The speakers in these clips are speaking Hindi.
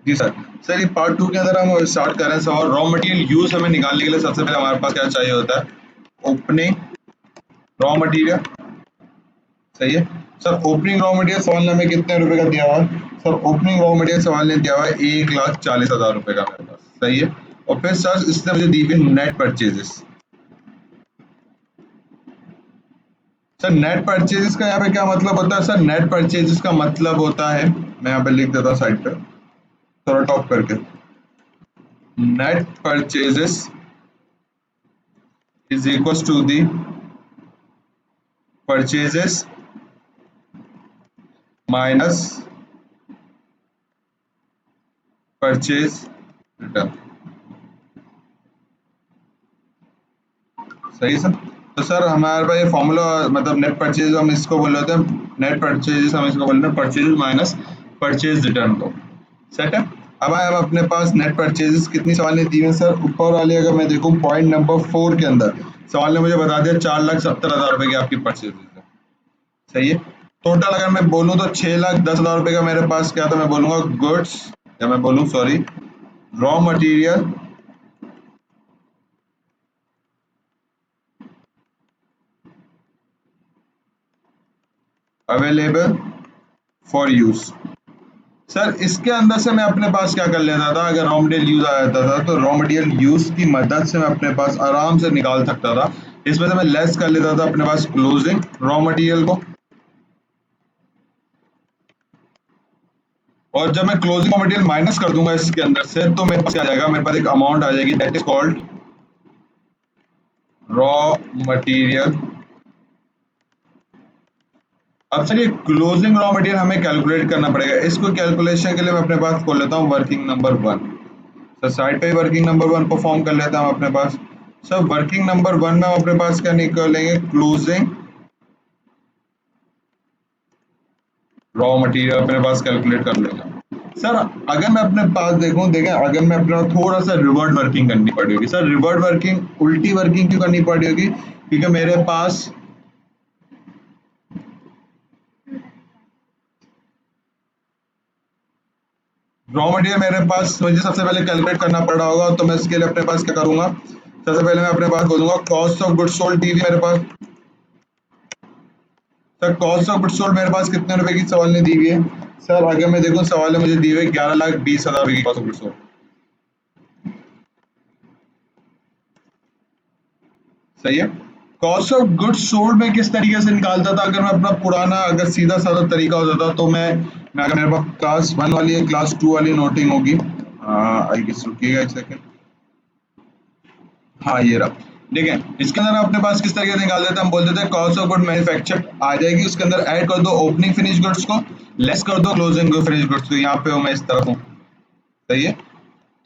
जी सर। सर ये पार्ट 2 के अंदर हम स्टार्ट कर रहे हैं सवाल रॉ मटेरियल यूज हमें निकालने के लिए सबसे पहले हमारे पास क्या चाहिए होता है ओपनिंग रॉ मटेरियल। सही है सर। ओपनिंग रॉ मटेरियल सवाल ने हमें कितने रुपए का दिया हुआ है सर? ओपनिंग रॉ मटेरियल सवाल ने दिया हुआ है 1,40,000 रुपए का मेरे पास। सही है। और फिर सर इसने मुझे दी हुई net purchases. Sir net purchases का यहाँ पे क्या मतलब होता है? सर नेट परचेजेस का मतलब होता है, मैं यहाँ पे लिख देता हूँ साइड पे थोड़ा टॉप करके। Net purchases is equals to the purchases minus purchase return। सही है सर। तो सर हमारे पास ये फॉर्मूला मतलब नेट परचेज हम इसको बोल रहे हैं, नेट परचेज हम इसको बोल रहे हैं परचेज माइनस परचेज रिटर्न को। सेट है। अब आए हम अपने पास नेट परचेजेस कितनी सवाल ने दी है सर? ऊपर वाली अगर मैं देखूं पॉइंट नंबर 4 के अंदर सवाल ने मुझे बता दिया 4,70,000 रुपए की आपकी परचेजेस है। सही है। टोटल अगर मैं बोलूं तो 6,10,000 रुपए का मेरे पास क्या था? मैं बोलूंगा गुड्स, या मैं बोलूं sorry raw material available for use. Sir इसके अंदर से मैं अपने पास क्या कर लेता था? अगर रॉ मटेरियल यूज आ जाता था तो रॉ मटेरियल यूज की मदद से मैं अपने पास आराम से निकाल सकता था। इसमें से मैं लेस कर लेता था अपने पास क्लोजिंग रॉ मटेरियल को। और जब मैं क्लोजिंग रॉ मटेरियल माइनस कर दूंगा इसके अंदर से तो मेरे पास क्या आ जाएगा? मेरे पास एक अमाउंट आ जाएगी that is called raw material. अब सर ये क्लोजिंग रॉ मटेरियल हमें कैलकुलेट करना पड़ेगा। इसको कैलकुलेशन के लिए मैं अपने पास खोल लेता हूँ वर्किंग नंबर 1। सर साइड पे वर्किंग नंबर 1 परफॉर्म कर लेता हूँ अपने पास। सर वर्किंग नंबर 1 में हम अपने पास क्या निकालेंगे? क्लोजिंग रॉ मटेरियल अपने पास कैलकुलेट कर लेगा। सर अगर मैं अपने पास देखें अगर मैं अपना थोड़ा सा रिवर्ट वर्किंग करनी पड़ी होगी। सर रिवर्ट वर्किंग उल्टी वर्किंग क्यों करनी पड़ी होगी? क्योंकि मेरे पास रॉ मटेरियल मेरे पास मुझे सबसे पहले कैलकुलेट करना पड़ रहा होगा, तो मैं इसके लिए अपने पास क्या करूंगा? सबसे पहले मैं अपने पास बोलूंगा कॉस्ट ऑफ गुड्स सोल्ड दी मेरे पास। Sir cost of goods sold मेरे पास कितने रुपए की सवाल ने दी हुई है? सर अगर मैं देखूं सवाल ने मुझे दी हुई है 11,20,000 रुपए की कॉस्ट ऑफ गुड्स सोल्ड। सही है। कॉस्ट ऑफ गुड्स सोल्ड में किस तरीके से निकालता था? अगर मैं अपना पुराना अगर सीधा साधा तरीका होता था तो मैं अगर मेरे पास क्लास 1 वाली है क्लास 2 वाली नोटिंग होगी। आई गेस रुकिएगा एक सेकंड। हाँ ये रहा। देखें इसके अंदर हम अपने पास किस तरीके से निकाल देते हैं? हम बोल देते हैं कॉस्ट ऑफ गुड मैन्युफैक्चर्ड आ जाएगी, उसके अंदर ऐड कर दो ओपनिंग फिनिश गुड्स को, लेस कर दो क्लोजिंग फिनिश गुड्स को। यहाँ पे हूँ मैं इस तरफ हूँ। सही है।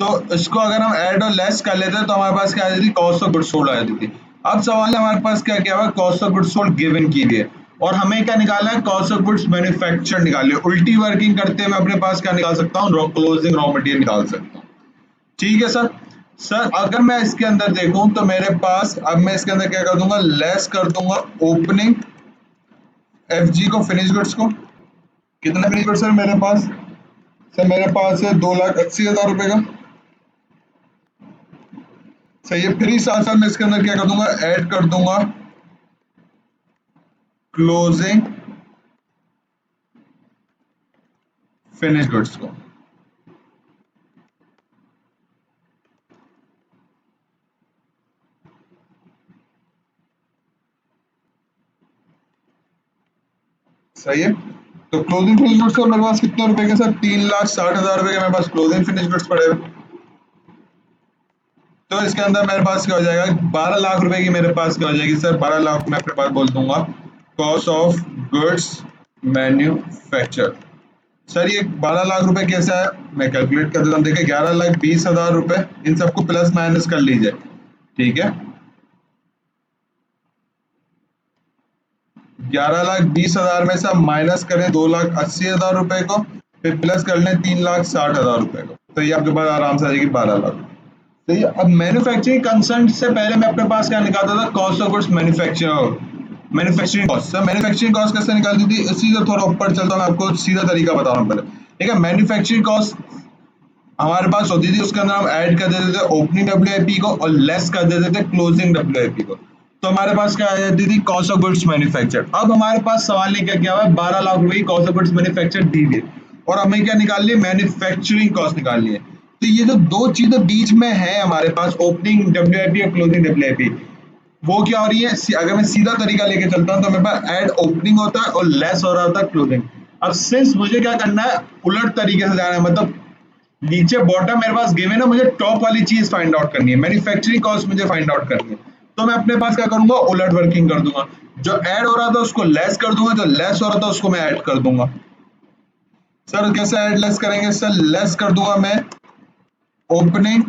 तो इसको अगर हम ऐड और लेस कर लेते हैं तो हमारे पास क्या आ जाती है? कॉस्ट ऑफ गुड्स सोल्ड आ जाती थी। अब सवाल है हमारे पास क्या क्या हुआ? Cost of goods sold given की है और हमें क्या निकालना है? कॉस्ट ऑफ गुड्स मैन्युफैक्चर्ड निकालिए। उल्टी वर्किंग करते हैं मैं अपने पास क्या निकाल सकता हूँ? क्लोजिंग रॉ मटेरियल निकाल सकता हूँ। ठीक है सर। सर अगर मैं इसके अंदर देखूं तो मेरे पास अब मैं इसके अंदर क्या कर दूंगा? लेस कर दूंगा ओपनिंग एफजी को फिनिश गुड्स को। कितना फिनिश गुड्स है मेरे पास? सर मेरे पास है 2,80,000 रुपए का। सही है। फिर ही साथ साथ मैं इसके अंदर क्या कर दूंगा? ऐड कर दूंगा क्लोजिंग फिनिश गुड्स को। सही है। तो क्लोजिंग फिनिश गुड्स मेरे पास कितने रुपए के? सर 3,60,000 रुपए के मेरे पास क्लोजिंग फिनिश गुड्स पड़े हुए। तो इसके अंदर मेरे पास क्या हो जाएगा? 12 लाख रुपए की मेरे पास क्या हो जाएगी? सर 12 लाख मैं अपने पास बोल दूंगा cost of goods manufacture. Sir ये 12 लाख रुपए कैसे आया? मैं कैलकुलेट कर देता हूँ। देखिए 11,20,000 रुपए, इन सबको प्लस माइनस कर लीजिए। ठीक है। 11,20,000 में से आप माइनस करें 2,80,000 रुपए को, फिर प्लस कर लें 3,60,000 रुपए को, तो ये आपके पास आराम से आ जाएगी 12 लाख। तो ये अब मैन्युफैक्चरिंग कंसर्न से पहले मैं अपने पास क्या निकालता था? Cost of goods manufacturing cost. Sir manufacturing cost कैसे निकालती थी? इसी से थोड़ा ऊपर चलता हूँ, मैं आपको सीधा तरीका बता रहा हूँ पहले। ठीक है। मैन्युफैक्चरिंग कॉस्ट हमारे पास होती थी, उसके अंदर हम ऐड कर देते थे ओपनिंग डब्ल्यूआईपी को और लेस कर देते थे क्लोजिंग डब्ल्यूआईपी को। तो हमारे पास क्या आ जाती थी, कॉस्ट ऑफ गुड्स मैन्युफैक्चर्ड। अब हमारे पास सवाल ने क्या किया हुआ है, 12 लाख रुपए की कॉस्ट ऑफ गुड्स मैन्युफैक्चर्ड दी हुई है और हमें क्या निकालनी है, मैन्युफैक्चरिंग कॉस्ट निकालनी है। तो ये जो दो चीजें बीच में है हमारे पास, ओपनिंग डब्ल्यूआईपी और क्लोजिंग डब्ल्यूआईपी, वो क्या हो रही है, अगर मैं सीधा तरीका लेके चलता हूँ तो मेरे पास ऐड ओपनिंग होता है और लेस हो रहा होता है क्लोजिंग। अब सिंस मुझे क्या करना है, उलट तरीके से जाना है, मतलब नीचे बॉटम मेरे पास गिवन है, मुझे टॉप वाली चीज फाइंड आउट करनी है, मैन्युफैक्चरिंग कॉस्ट मुझे फाइंड आउट करनी है। तो मैं अपने पास क्या करूंगा, उलट वर्किंग कर दूंगा, जो ऐड हो रहा था उसको लेस कर दूंगा, जो लेस हो रहा था उसको मैं ऐड कर दूंगा। सर कैसे ऐड लेस करेंगे, सर लेस कर दूंगा मैं ओपनिंग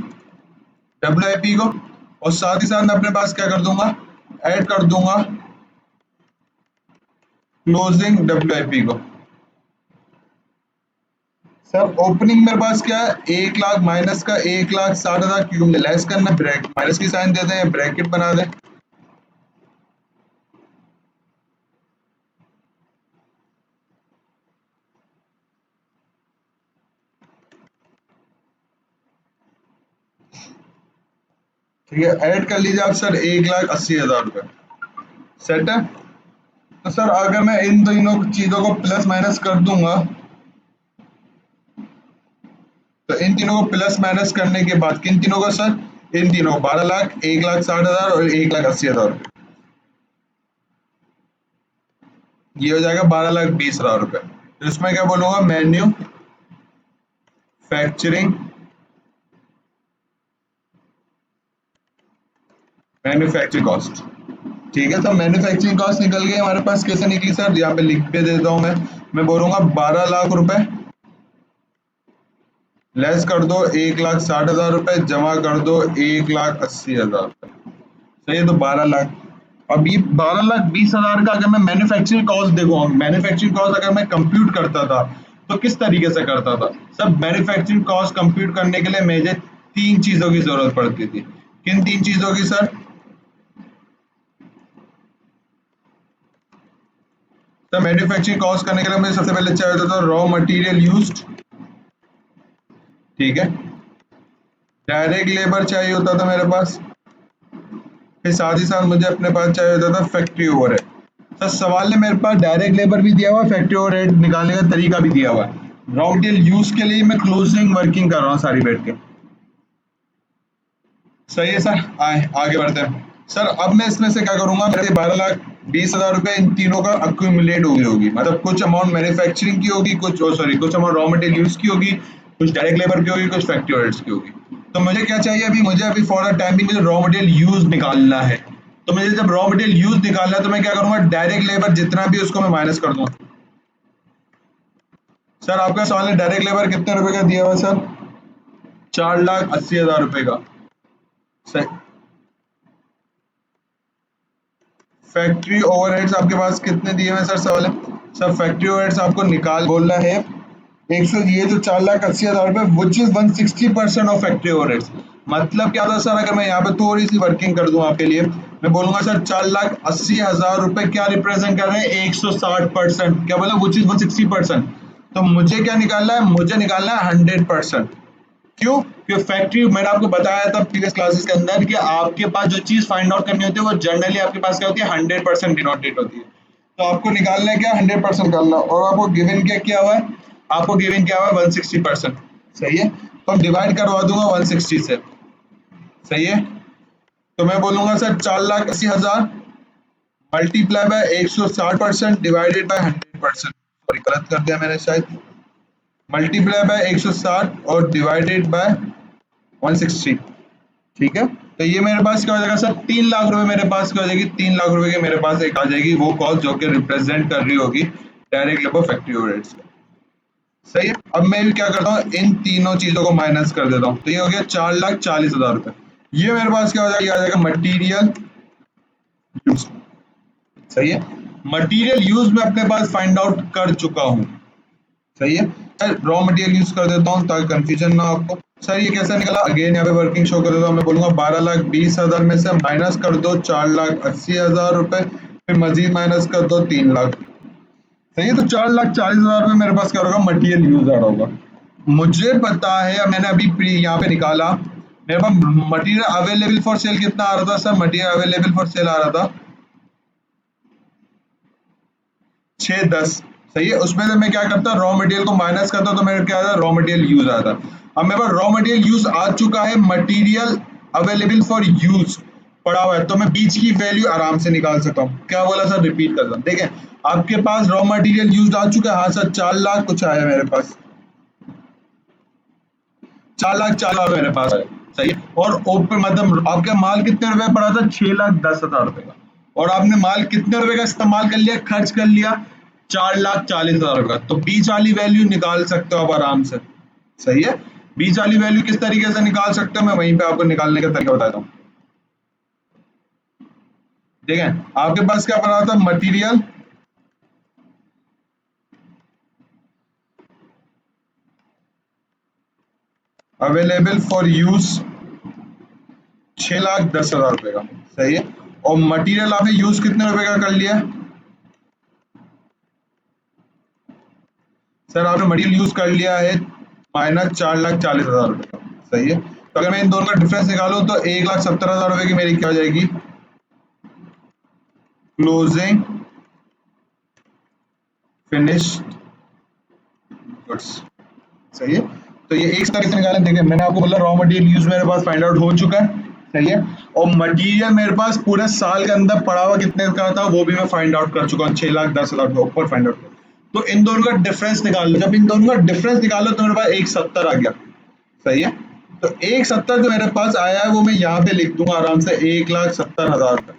डब्ल्यूआईपी को और साथ ही साथ मैं अपने पास क्या कर दूंगा, ऐड कर दूंगा क्लोजिंग डब्ल्यूआईपी को। सर ओपनिंग मेरे पास क्या है, 1 लाख माइनस का 1,60,000, क्योंकि मुझे लेस करना, ब्रैकेट माइनस की साइन दे दें, ब्रैकेट बना दें। ठीक है, ऐड कर लीजिए आप सर, 1,80,000 रुपए सेट है। तो सर अगर मैं इन दोनों चीजों को प्लस माइनस कर दूंगा, तो इन तीनों को प्लस माइनस करने के बाद, किन तीनों को सर, इन तीनों को, 12 लाख, 1,60,000 और 1,80,000, ये हो जाएगा 12,20,000 रुपए। तो इसमें क्या बोलूंगा, मैन्युफैक्चरिंग मैन्युफैक्चरिंग कॉस्ट। ठीक है, तो मैन्युफैक्चरिंग कॉस्ट निकल गई हमारे पास, कैसे निकली सर, यहाँ पे लिख के देता हूँ मैं बोलूंगा 12 लाख रुपए लेस कर दो 1,60,000 रुपए, जमा कर दो 1,80,000 रुपए। सही है, तो 12 लाख। अब ये 12,20,000 का अगर मैं मैन्युफैक्चरिंग कॉस्ट देखूँ, मैन्युफैक्चरिंग कॉस्ट अगर मैं कंप्यूट करता था तो किस तरीके से करता था। सब मैन्युफैक्चरिंग कॉस्ट कंप्यूट करने के लिए मुझे तीन चीजों की जरूरत पड़ती थी। किन तीन चीजों की सर, तो मैन्युफैक्चरिंग कॉस्ट करने के लिए मुझे सबसे पहले चाहिए होता था रॉ मटेरियल यूज्ड, ठीक है, डायरेक्ट लेबर चाहिए होता था मेरे पास, फिर साथ ही साथ मुझे अपने पास चाहिए होता था फैक्ट्री ओवरहेड। सर सवाल ने मेरे पास डायरेक्ट लेबर भी दिया हुआ है, फैक्ट्री ओवरहेड निकालने का तरीका भी दिया हुआ है। रॉ मटेरियल यूज के लिए मैं क्लोजिंग वर्किंग कर रहा हूँ सारी बैठ के। सही है सर, आए आगे बढ़ते हैं। सर अब मैं इसमें से क्या करूंगा, मेरे 12,20,000 रुपए इन तीनों का अक्यूमुलेट हो गई होगी, मतलब कुछ अमाउंट मैन्युफैक्चरिंग की होगी, कुछ सॉरी कुछ अमाउंट रॉ मटेरियल यूज की होगी, कुछ डायरेक्ट लेबर की होगी, कुछ फैक्ट्री ओवरहेड्स की होगी। तो मुझे क्या चाहिए अभी, मुझे अभी फॉर द टाइम मुझे रॉ मटेरियल यूज निकालना है। तो मुझे जब रॉ मटेरियल यूज निकालना है तो मैं क्या करूंगा, डायरेक्ट लेबर जितना भी उसको मैं माइनस कर दूंगा। सर आपका सवाल है डायरेक्ट लेबर कितने रुपए का दिया हुआ सर, 4,80,000 रुपए का। सही। फैक्ट्री ओवरहेड्स आपके पास कितने दिए हुए हैं सर, सवाल है। सर फैक्ट्री ओवरहेड्स आपको निकाल बोलना है 100, ये जो 4,80,000 रुपए which is 160% of factory overheads. मतलब क्या था सर, अगर मैं यहाँ पे थोड़ी सी वर्किंग कर दूं आपके लिए, मैं बोलूंगा सर 4,80,000 रुपए क्या रिप्रेजेंट कर रहे हैं, 160%, क्या बोला, विच इज 160%। तो मुझे क्या निकालना है, मुझे निकालना है 100%। क्यों, क्योंकि फैक्ट्री, मैंने आपको बताया था प्रीवियस क्लासेस के अंदर कि आपके पास जो चीज फाइंड आउट करनी होती है वो जनरली आपके पास क्या होती है, 100% डिनोटेड होती है। तो आपको निकालना है क्या, 100% निकालना, और आपको गिवन क्या किया हुआ है, आपको गिवन क्या हुआ है 160%। सही है, तो डिवाइड करवा दूंगा 160 से। सही है, तो मैं बोलूंगा sir 4,80,000 multiply by 160% divided by 100%। Sorry गलत कर दिया मैंने शायद, मल्टीप्लाई बाय 160 और डिवाइडेड बाय 160। ठीक है, तो ये मेरे पास क्या हो जाएगा सर, 3 लाख रुपए मेरे पास क्या हो जाएगी, 3 लाख रुपए की मेरे पास एक आ जाएगी वो कॉस्ट जो कि रिप्रेजेंट कर रही होगी डायरेक्ट लेबर फैक्ट्री ओवरहेड्स को। सही है, अब मैं भी क्या करता हूँ, इन तीनों चीजों को माइनस कर देता हूँ, तो ये हो गया 4,40,000 रुपए। ये मेरे पास क्या हो जाएगा, ये आ जाएगा मटीरियल यूज। सही है, मटीरियल यूज में अपने पास फाइंड आउट कर चुका हूँ। सही है, रॉ मटेरियल यूज कर देता हूँ ताकि कंफ्यूजन ना हो आपको। सर ये कैसा निकला, अगेन यहाँ पे वर्किंग शो कर देता हूँ, मैं बोलूंगा 12,20,000 में से माइनस कर दो 4,80,000 रुपए, फिर मजीद माइनस कर दो 3 लाख। सही है, तो 4,40,000 रुपए मेरे पास क्या होगा, मटेरियल यूज आ रहा होगा। मुझे पता है, अब मैंने अभी यहाँ पे निकाला, मेरे पास मटेरियल अवेलेबल फॉर सेल कितना आ रहा था sir? Material available for sale आ रहा था 610। सही है, उसमें से मैं क्या करता, रॉ मटेरियल को माइनस करता तो मेरे क्या आता, रॉ मटेरियल यूज आता। अब मेरे पास रॉ मटेरियल यूज आ चुका है, मटेरियल अवेलेबल फॉर यूज पड़ा हुआ है, तो मैं बीच की वैल्यू आराम से निकाल सकता हूँ। क्या बोला सर? रिपीट करता हूँ। देखें, आपके पास रॉ मटेरियल यूज आ चुका है, हाँ सर 4 लाख कुछ आया मेरे पास, 4 लाख 4 हजार मेरे पास है। सही है, और ओपन मतलब आपका माल कितने रुपए पड़ा था? 6,10,000 रुपए का। और आपने माल कितने रुपए का इस्तेमाल कर लिया, खर्च कर लिया? 4,40,000 रुपए का। तो बीच वाली वैल्यू निकाल सकते हो आप आराम से। सही है, बीच वाली वैल्यू किस तरीके से निकाल सकते हो, मैं वहीं पे आपको निकालने का तरीका बताता हूँ। देखें, आपके पास क्या पड़ा था? मटीरियल अवेलेबल फॉर यूज 6,10,000 रुपए का। सही है, और मटेरियल आपने यूज कितने रुपए का कर लिया? सर आपने मटेरियल यूज कर लिया है -4,40,000 रुपए का। सही है, तो अगर मैं इन दोनों का डिफरेंस निकालूं तो 1,70,000 रुपए की मेरी क्या हो जाएगी? Closing finished goods. सही है, तो ये एक तरीके से निकालें। देखिए, मैंने आपको बोला रॉ मटेरियल यूज मेरे पास फाइंड आउट हो चुका है। सही है, और मटेरियल मेरे पास पूरे साल के अंदर पड़ा हुआ कितने का था वो भी मैं फाइंड आउट कर चुका हूँ, 6,10,000 के ऊपर फाइंड आउट। तो इन दोनों का डिफरेंस निकाल लो, जब इन दोनों का डिफरेंस निकालो तो मेरे पास 170 आ गया। सही है, तो 170 जो मेरे पास आया है वो मैं यहाँ पे लिख दूंगा आराम से, 1,70,000 रुपए।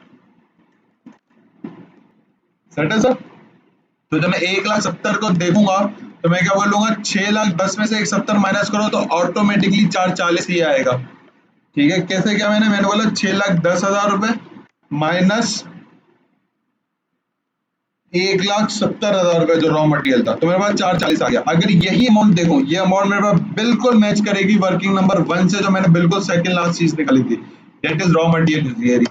सेट है सर? तो जब मैं 1,70,000 को देखूंगा तो मैं क्या बोलूंगा, 6,10,000 में से 170 माइनस करो तो ऑटोमेटिकली 440 ही आएगा। ठीक है, कैसे? क्या मैंने बोला 6,10,000 रुपए माइनस 1,70,000 रुपए जो रॉ मटेरियल था, तो मेरे पास 440 आ गया। अगर यही अमाउंट देखो, ये अमाउंट मेरे पास बिल्कुल मैच करेगी वर्किंग नंबर 1 से, जो मैंने बिल्कुल सेकंड लास्ट चीज निकाली थी, दैट इज रॉ मटेरियल।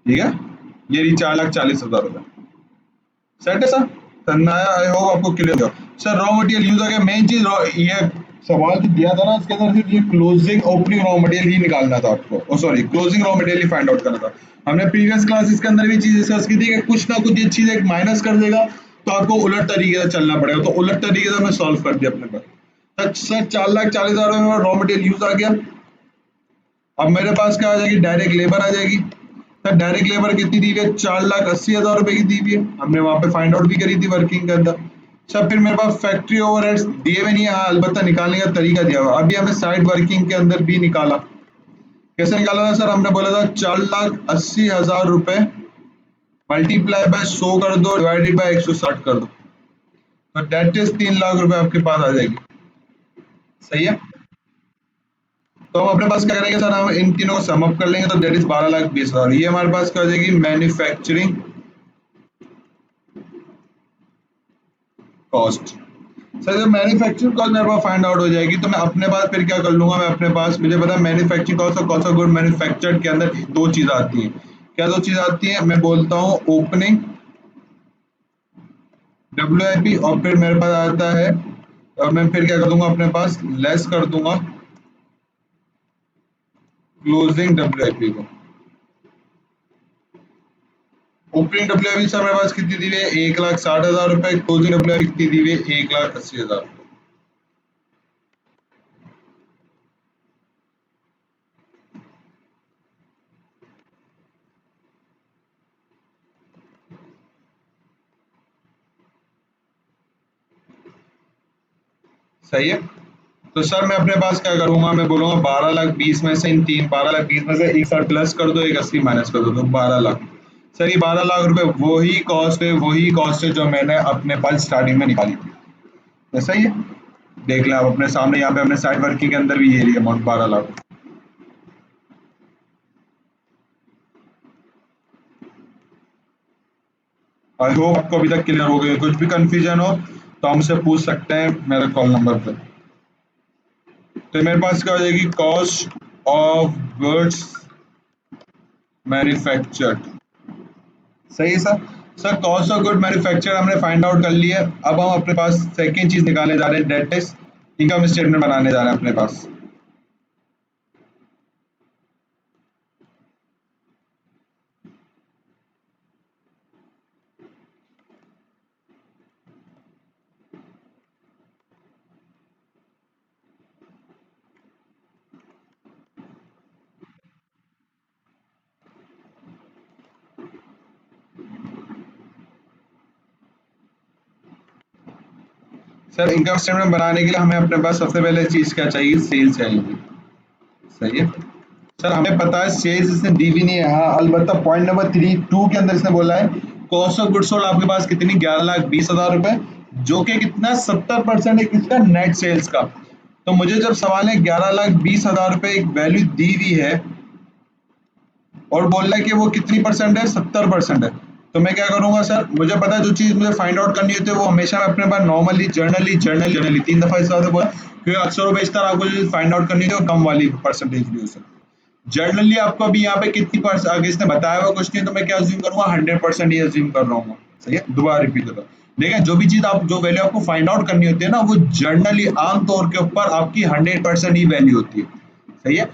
ठीक है, ये रही 4,40,000 रुपए। सेट है सर? समझ आया? आई होप आपको क्लियर हो। सर रॉ मटेरियल यूज आ गया, मेन चीज ये सवाल जो दिया था ना उसके अंदर सिर्फ ये क्लोजिंग ओपनिंग रॉ मटेरियल ही निकालना था आपको, ओ सॉरी क्लोजिंग रॉ मटेरियल ही फाइंड आउट करना था। हमने प्रीवियस क्लासेस के अंदर भी चीज डिस्कस की थी कि कुछ ना कुछ ये चीज एक माइनस कर देगा तो आपको उलट तरीके से चलना पड़ेगा, तो उलट तरीके से मैं सॉल्व कर दिया अपने पास। सर 4,40,000 में रॉ मटेरियल यूज आ गया। अब मेरे पास क्या आ जाएगी? डायरेक्ट लेबर आ जाएगी। सर डायरेक्ट लेबर कितनी दी हुई है? 4,80,000 रुपए की दी हुई है, हमने वहां पे फाइंड आउट भी करी थी वर्किंग के अंदर। सर फिर मेरे पास फैक्ट्री ओवरहेड्स दिए हुए नहीं है, हाँ अलबत्ता निकालने का तरीका दिया हुआ। अभी हमें साइड वर्किंग के अंदर भी निकाला। कैसे निकाला था सर? हमने बोला था 4,80,000 रुपए मल्टीप्लाई बाय 100 कर दो, डिवाइडेड बाय 160 कर दो, तो डेट इज 3 लाख रुपए आपके पास आ जाएगी। सही है, तो हम अपने पास क्या करेंगे सर, हम इन तीनों को सम अप कर लेंगे तो दैट इज 12,20,000। ये हमारे पास क्या हो जाएगी? Manufacturing cost. सर जब मैन्युफैक्चरिंग कॉस्ट मेरे पास फाइंड आउट हो जाएगी तो मैं अपने पास फिर क्या कर लूंगा, मैं अपने पास मुझे पता है मैन्युफैक्चरिंग कॉस्ट और कॉस्ट ऑफ गुड मैन्युफैक्चर्ड के अंदर दो चीज आती हैं। क्या दो चीज आती हैं? मैं बोलता हूँ ओपनिंग WIP, और फिर मेरे पास आता है, और मैं फिर क्या कर दूंगा अपने पास, लेस कर दूंगा क्लोजिंग WIP को। ओपनिंग WIP सर मेरे पास कितनी दी हुई है? 1,60,000 रुपए। क्लोजिंग WIP कितनी दी हुई है? 1,80,000। सही है, तो सर मैं अपने पास क्या करूंगा, मैं बोलूंगा 12,20,000 में से इन तीन 12,20,000 में से 1,60 प्लस कर दो, 1,80 माइनस कर दो, तो 12 लाख। सर ये 12 लाख रुपए वही कॉस्ट है जो मैंने अपने पास स्टार्टिंग में निकाली थी। ऐसा ही है, देख लें आप अपने सामने, यहाँ पे अपने साइड वर्किंग के अंदर भी ये रही अमाउंट 12 लाख। आई होप आपको अभी तक क्लियर हो गई। कुछ भी कंफ्यूजन हो तो हमसे पूछ सकते हैं मेरे कॉल नंबर पे। तो मेरे पास क्या हो जाएगी? Cost of goods manufactured. सही है sir? Sir cost of good manufacture हमने फाइंड आउट कर लिया है। अब हम अपने पास सेकेंड चीज निकालने जा रहे हैं, डेट इज इनकम स्टेटमेंट बनाने जा रहे हैं अपने पास। सर इनकम स्टेटमेंट बनाने के लिए हमें अपने पास सबसे पहले चीज क्या चाहिए, सेल्स चाहिए। सही है सर, हमें पता है सेल्स इसने दी भी नहीं है। हाँ अलबत्ता पॉइंट नंबर 3(2) के अंदर इसने बोला है कॉस्ट ऑफ गुड्स सोल्ड आपके पास कितनी, 11,20,000 रुपए, जो कि कितना 70% है किसका, नेट सेल्स का। तो मुझे जब सवाल है 11,20,000 रुपए एक वैल्यू दी हुई है और बोल रहा है कि वो कितनी परसेंट है, 70% है, तो मैं क्या करूंगा सर, मुझे पता है जो चीज मुझे फाइंड आउट करनी होती है वो हमेशा मैं अपने पास नॉर्मली जर्नली जर्नली जर्नली 3 दफा इस बात बोला, क्योंकि अक्सर बेशतर आपको जो फाइंड आउट करनी होती है वो कम वाली परसेंटेज भी हो सकती है। जर्नली आपको अभी यहाँ पे कितनी परसेंट आगे इसने बताया हुआ कुछ नहीं, तो मैं क्या अज्यूम करूंगा, 100% ही अज्यूम कर रहा हूँ। सही है, दोबारा रिपीट होता देखिए, जो भी चीज आप जो वैल्यू आपको फाइंड आउट करनी होती है ना, वो जर्नली आमतौर के ऊपर आपकी 100% ही वैल्यू होती है। सही है,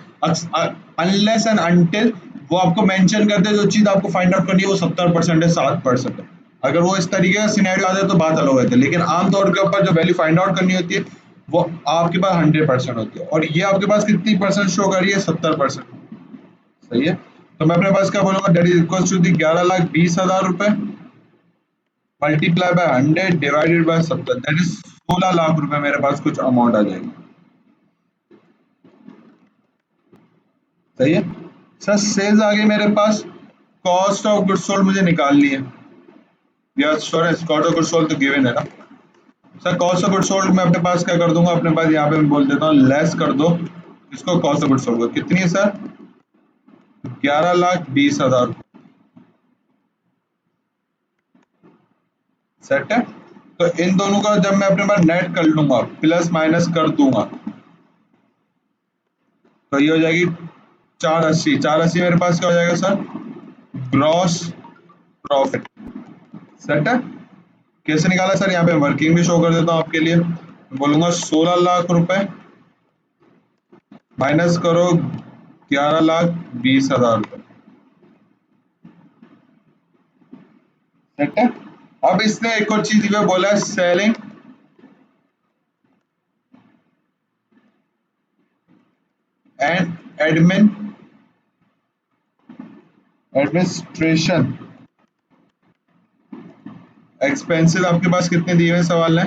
अनलेस एंड अनटिल वो आपको मेंशन करते हैं जो चीज आपको फाइंड आउट करनी है वो 70% है, 7% है। अगर वो इस तरीके का सिनेरियो आ जाए तो बात अलग होती है, लेकिन आमतौर के ऊपर जो वैल्यू फाइंड आउट करनी होती है वो आपके पास 100% होती है, और ये आपके पास कितनी परसेंट शो कर रही है, 70%। सही है, तो मैं अपने पास क्या बोलूंगा, that is equal to the 11,20,000 रुपए multiply by 100 divided by 70, that is 16 lakh रुपए मेरे पास कुछ अमाउंट आ जाएगी। सही है सर, सेल्स आ गई मेरे पास, कॉस्ट ऑफ गुड्स सोल्ड मुझे निकालनी है, या sorry cost of goods sold तो गिवन है ना। Sir cost of goods sold मैं अपने पास क्या कर दूंगा, अपने पास यहाँ पे मैं बोल देता हूँ लेस कर दो इसको, कॉस्ट ऑफ गुड्स सोल्ड को कितनी है सर, 11,20,000। सेट है, तो इन दोनों का जब मैं अपने पास नेट कर लूंगा, प्लस माइनस कर दूंगा, तो ये हो जाएगी 480। 480 मेरे पास क्या हो जाएगा सर, ग्रॉस प्रॉफिट। सेट है, कैसे निकाला सर, यहाँ पे वर्किंग भी शो कर देता हूँ आपके लिए, बोलूंगा 16 लाख रुपए माइनस करो 11,20,000 रुपए। सेट है, अब इसने एक और चीज में बोला है, सेलिंग एंड एडमिनिस्ट्रेशन एक्सपेंसेस आपके पास कितने दिए हुए सवाल है,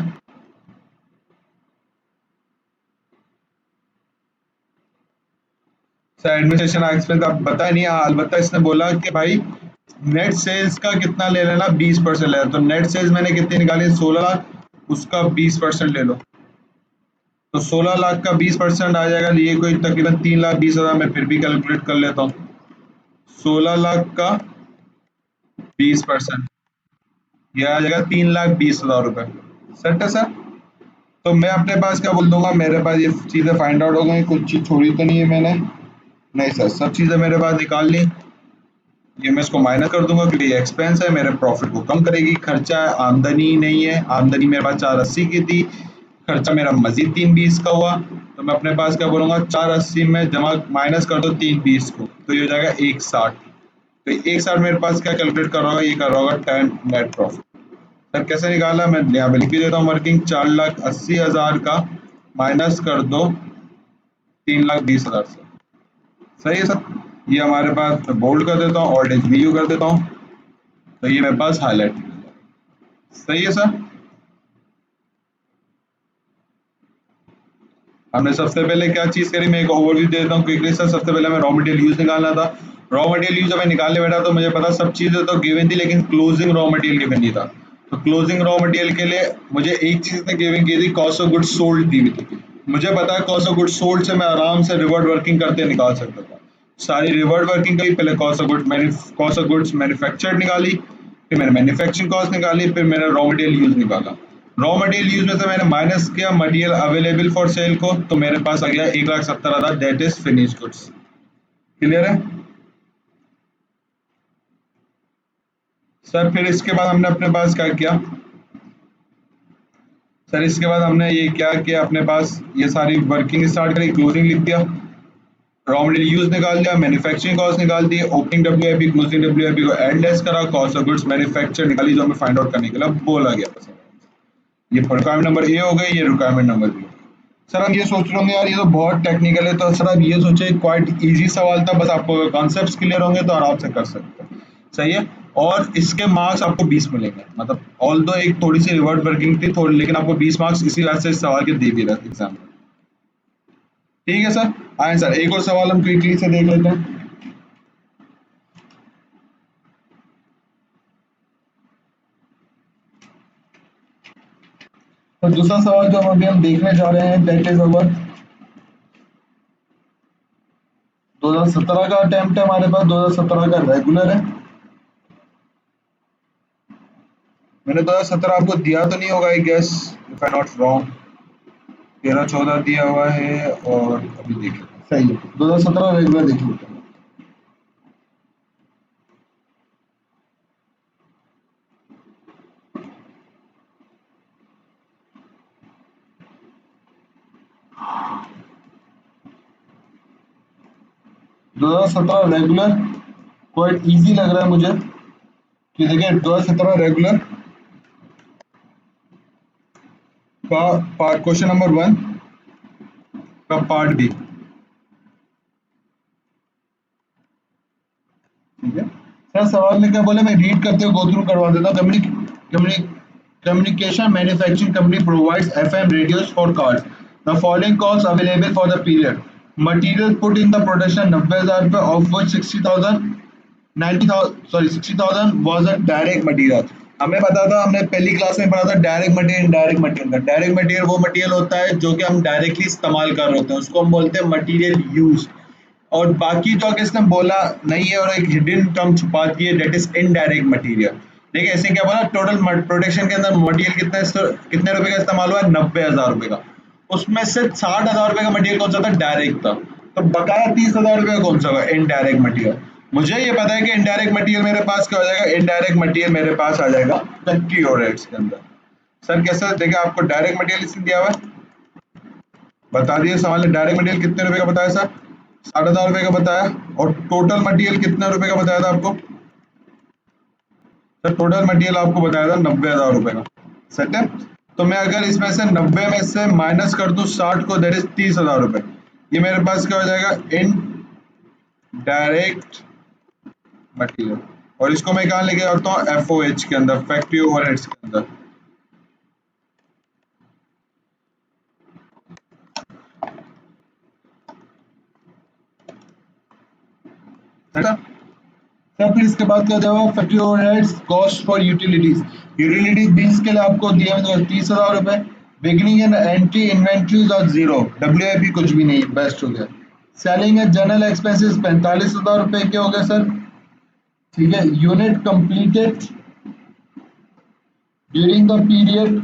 सर एडमिनिस्ट्रेशन एक्सपेंस आप बताए नहीं, हाँ अलबत्ता इसने बोला कि भाई नेट सेल्स का कितना ले लेना, 20% ले लेना, तो नेट सेल्स मैंने कितनी निकाली, 16 लाख, उसका 20% ले लो, तो 16 लाख का 20% आ जाएगा, ये कोई तकरीबन 3,20,000, मैं फिर भी कैलकुलेट कर लेता हूँ, 16 लाख का 20%, यह आ जाएगा 3,20,000 रुपए। सेट है सर, तो मैं अपने पास क्या बोल दूंगा, मेरे पास ये चीजें फाइंड आउट हो गई, कुछ चीज छोड़ी तो नहीं है मैंने, नहीं सर सब चीजें मेरे पास निकाल ली, ये मैं इसको माइनस कर दूंगा क्योंकि ये एक्सपेंस है, मेरे प्रॉफिट को कम करेगी, खर्चा है, आमदनी नहीं है, आमदनी मेरे पास 480 की थी, खर्चा मेरा मजीद 320 का हुआ, तो मैं अपने पास क्या बोलूंगा, 480 में जमा माइनस कर दो 320 को, तो ये हो जाएगा 160, तो 160 मेरे पास क्या कैलकुलेट कर रहा होगा, ये कर रहा होगा 10 नेट प्रॉफिट। सर कैसे निकाला, मैं यहाँ पे लिख भी देता हूँ, वर्किंग 4,80,000 का माइनस कर दो 3,20,000 से। सही है सर, ये हमारे पास बोल्ड कर देता हूँ, ऑल्ट एच बी यू कर देता हूँ, तो ये मेरे पास हाईलाइट। सही है सर, हमने सबसे पहले क्या चीज करी, मैं एक ओवरव्यू दे देता हूँ क्विकली सर। सबसे पहले हमें रॉ मटेरियल यूज निकालना था, रॉ मटेरियल यूज हमें निकालने बैठा तो मुझे पता सब चीजें तो गिवन थी, लेकिन क्लोजिंग रॉ मटेरियल गिवन नहीं था, तो क्लोजिंग रॉ मटेरियल के लिए मुझे एक चीज ने गिवन की थी, कॉस्ट ऑफ गुड्स सोल्ड दी हुई थी। मुझे पता है कॉस्ट ऑफ गुड्स सोल्ड से मैं आराम से रिवर्ट वर्किंग करते निकाल सकता था, सारी रिवर्ट वर्किंग करी, पहले कॉस्ट ऑफ गुड्स मैन्युफैक्चर्ड निकाली, फिर मैंने मैन्युफैक्चरिंग कॉस्ट निकाली, फिर मैंने रॉ मटेरियल यूज निकाला। रॉ मटेरियल यूज में से मैंने माइनस किया मटेरियल अवेलेबल फॉर सेल को, तो मेरे पास आ गया 1,70,000, that is finish goods. Clear है, सर फिर इसके बाद हमने अपने पास क्या किया, सर इसके बाद हमने ये क्या किया, अपने पास ये सारी वर्किंग स्टार्ट करी, क्लोजिंग लिख दिया, रॉ मटेरियल यूज निकाल दिया, मैन्युफैक्चरिंग कॉस्ट निकाल दी, ओपनिंग डब्ल्यूआईपी क्लोजिंग डब्ल्यूआईपी को ऐड लेस करा, कॉस्ट ऑफ गुड्स मैन्युफैक्चर निकाली जो हमें फाइंड आउट करने के लिए बोला गया था। ये रिक्वायरमेंट नंबर ए हो गई, ये रिक्वायरमेंट नंबर बी। सर हम ये सोच रहे होंगे यार ये तो बहुत टेक्निकल है, तो सर आप ये सोचे क्वाइट इजी सवाल था, बस आपको कॉन्सेप्ट्स क्लियर होंगे तो आराम से कर सकते हैं, सही है। और इसके मार्क्स आपको 20 मिलेंगे, मतलब ऑल दो एक थोड़ी सी रिवर्ट वर्किंग थी थोड़ी, लेकिन आपको 20 मार्क्स इसी वजह से इस सवाल के दे भी रहा एग्जाम में। ठीक है सर, आए सर एक और सवाल हम क्विकली से देख लेते हैं। तो दूसरा सवाल जो अभी हम देखने जा रहे हैं दैट इज अवर 2017 का अटेम्प्ट है हमारे पास, 2017 का रेगुलर है। मैंने 2017 आपको दिया तो नहीं होगा I guess, if I not wrong, 13-14 दिया हुआ है, और अभी देख लेते हैं, सही है 2017 रेगुलर देख लेते हैं। दो हजार सत्रह रेगुलर क्वाइट इजी लग रहा है मुझे, कि देखिए 2017 रेगुलर का पार्ट क्वेश्चन नंबर 1 का पार्ट बी, ठीक है सर। सवाल में क्या बोले, मैं रीड करते हुए गो थ्रू करवा देता हूँ। Communication manufacturing company provides FM radios for cars. The following costs available for the period. Material put in the production 90,000 रुपए, of which 60,000 90,000 sorry 60,000 was a direct material। हमें पता था, हमने पहली क्लास में पढ़ा था डायरेक्ट मटेरियल इनडायरेक्ट मटेरियल का। डायरेक्ट मटेरियल वो मटेरियल होता है जो कि हम डायरेक्टली इस्तेमाल कर रहे होते हैं, उसको हम बोलते हैं मटेरियल यूज। और बाकी तो किसने बोला नहीं है, और एक हिडन टर्म छुपा दी है दैट इज इनडायरेक्ट मटेरियल। देखिए ऐसे क्या बोला, टोटल प्रोडक्शन के अंदर मटेरियल कितने रुपए का इस्तेमाल हुआ है, 90,000 रुपए का। उसमें से 60,000 रुपए का मटेरियल कौन सा था, डायरेक्ट था। तो बकाया 30,000 रुपए कौन सा होगा, इनडायरेक्ट मटेरियल। मुझे ये पता है कि इनडायरेक्ट मटेरियल मेरे पास क्या हो जाएगा, इनडायरेक्ट मटेरियल मेरे पास आ जाएगा फैक्ट्री ओवरहेड्स के अंदर। सर कैसे, देखिए आपको डायरेक्ट मटेरियल इसमें दिया हुआ है, बता दिए सवाल ने, डायरेक्ट मटेरियल कितने रुपए का बताया सर, 60,000 रुपए का बताया। और टोटल मटेरियल कितने रुपए का बताया था आपको, सर टोटल मटेरियल आपको बताया था 90,000 रुपए का, सेट है। तो मैं अगर इसमें से 90 में से माइनस कर दूं 60 को, दैट इज 30,000 रुपए। ये मेरे पास क्या हो जाएगा, इन डायरेक्ट मटेरियल। और इसको मैं कहाँ लेके आता हूँ, एफओएच के अंदर, फैक्ट्री ओवरहेड्स के अंदर। सर फिर इसके बाद क्या जाएगा, factory overheads, cost for utilities. Utilities bills के लिए आपको दिए हुए 30,000 रुपए। बिगनिंग एंड एंट्री इन्वेंट्रीज और जीरो, डब्ल्यूआईपी कुछ भी नहीं, बेस्ट हो गया। सेलिंग एंड जनरल एक्सपेंसेस 45,000 रुपए के हो गए सर, ठीक है। Unit completed during the period,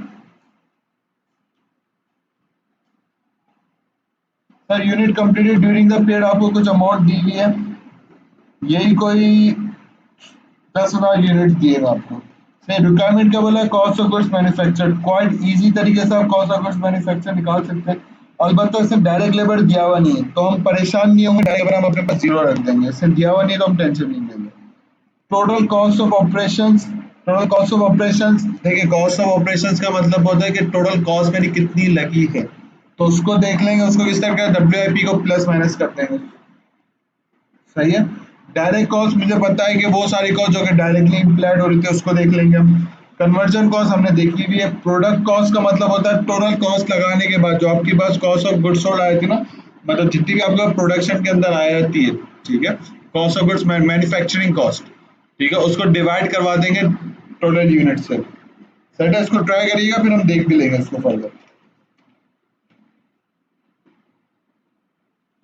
sir unit completed during the period आपको कुछ अमाउंट दी हुई है, यही कोई 10,000 यूनिट दिएगा आपको। सर रिक्वायरमेंट क्या बोला है, cost of goods manufactured, quite easy तरीके से आप कॉस्ट ऑफ गुड्स मैन्युफैक्चर निकाल सकते हैं। अलबत्ता तो इसमें डायरेक्ट लेबर दिया हुआ नहीं है, तो हम परेशान नहीं होंगे, डायरेक्ट लेबर हम अपने पास जीरो रख देंगे, इसमें दिया हुआ नहीं है तो हम टेंशन नहीं लेंगे। Total cost of operations, total cost of operations, देखिए कॉस्ट ऑफ ऑपरेशंस का मतलब होता है कि टोटल कॉस्ट मेरी कितनी लगी है, तो उसको देख लेंगे, उसको किस तरह का डब्ल्यूआईपी को प्लस माइनस कर देंगे, सही है। डायरेक्ट कॉस्ट मुझे पता है कि वो सारी कॉस्ट जो कि डायरेक्टली इम्प्लाइड हो रही थी उसको देख लेंगे हम। कन्वर्जन कॉस्ट हमने देखी हुई है। प्रोडक्ट कॉस्ट का मतलब होता है टोटल कॉस्ट लगाने के बाद जो आपके पास कॉस्ट ऑफ गुड्स सोल्ड आई थी ना, मतलब जितनी भी आपका प्रोडक्शन के अंदर आ जाती है, ठीक है, cost of goods manufacturing cost, ठीक है, उसको डिवाइड करवा देंगे टोटल यूनिट से। सेट है, इसको ट्राई करिएगा फिर हम देख भी लेंगे इसको फर्दर।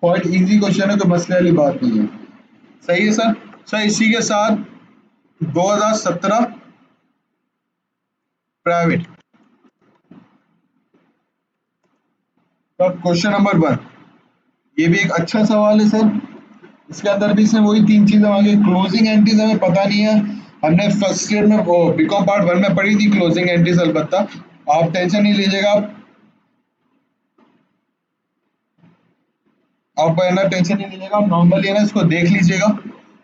बहुत इजी क्वेश्चन है, तो मसले वाली बात नहीं है, सही है सर। सर इसी के साथ 2017 प्राइवेट का क्वेश्चन नंबर 1, ये भी एक अच्छा सवाल है सर। इसके अंदर भी इसमें वही तीन चीजें आगे, क्लोजिंग एंट्रीज हमें पता नहीं है, हमने फर्स्ट ईयर में वो बीकॉम पार्ट 1 में पढ़ी थी क्लोजिंग एंट्रीज, अलबत्ता आप टेंशन नहीं लीजिएगा, आप है ना टेंशन नहीं लीजिएगा, आप नॉर्मली है ना इसको देख लीजिएगा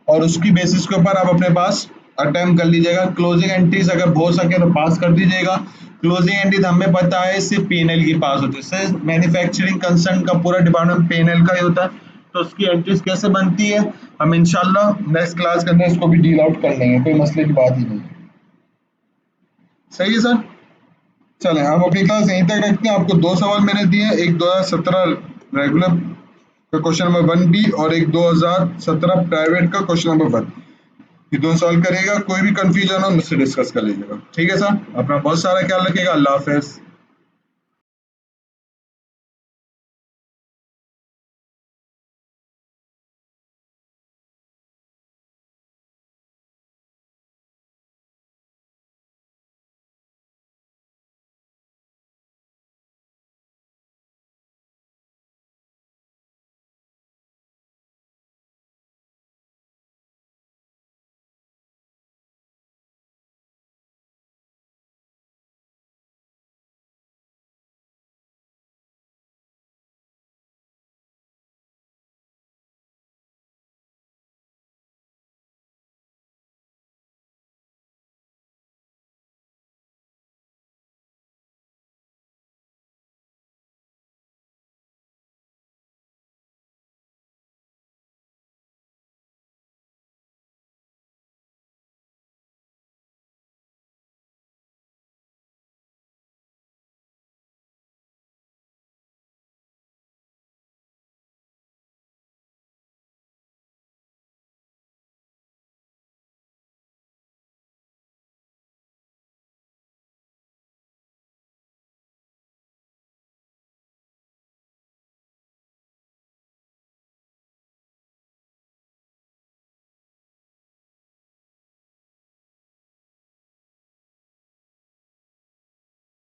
और उसकी बेसिस के ऊपर आप अपने पास अटेम्प्ट कर लीजिएगा। क्लोजिंग एंट्रीज अगर हो सके तो पास कर दीजिएगा। क्लोजिंग एंट्रीज हमें पता है सिर्फ पीएनएल की पास होती है, सिर्फ मैन्युफैक्चरिंग कंसर्न का पूरा डिपार्टमेंट पीएनएल का ही होता है। तो उसकी एंट्रीज कैसे बनती है हम इंशाल्लाह नेक्स्ट क्लास के अंदर इसको भी डील आउट कर लेंगे, कोई मसले की बात ही नहीं है। सही है सर। चलें हम अपनी क्लास यहीं तक रखते हैं। आपको दो सवाल मैंने दिए हैं, एक 2017 रेगुलर का क्वेश्चन नंबर 1B और एक 2017 प्राइवेट का क्वेश्चन नंबर 1। ये दोनों सॉल्व करिएगा, कोई भी कंफ्यूजन हो मुझसे डिस्कस कर लीजिएगा। ठीक है सर, अपना बहुत सारा ख्याल रखिएगा। अल्लाह हाफिज।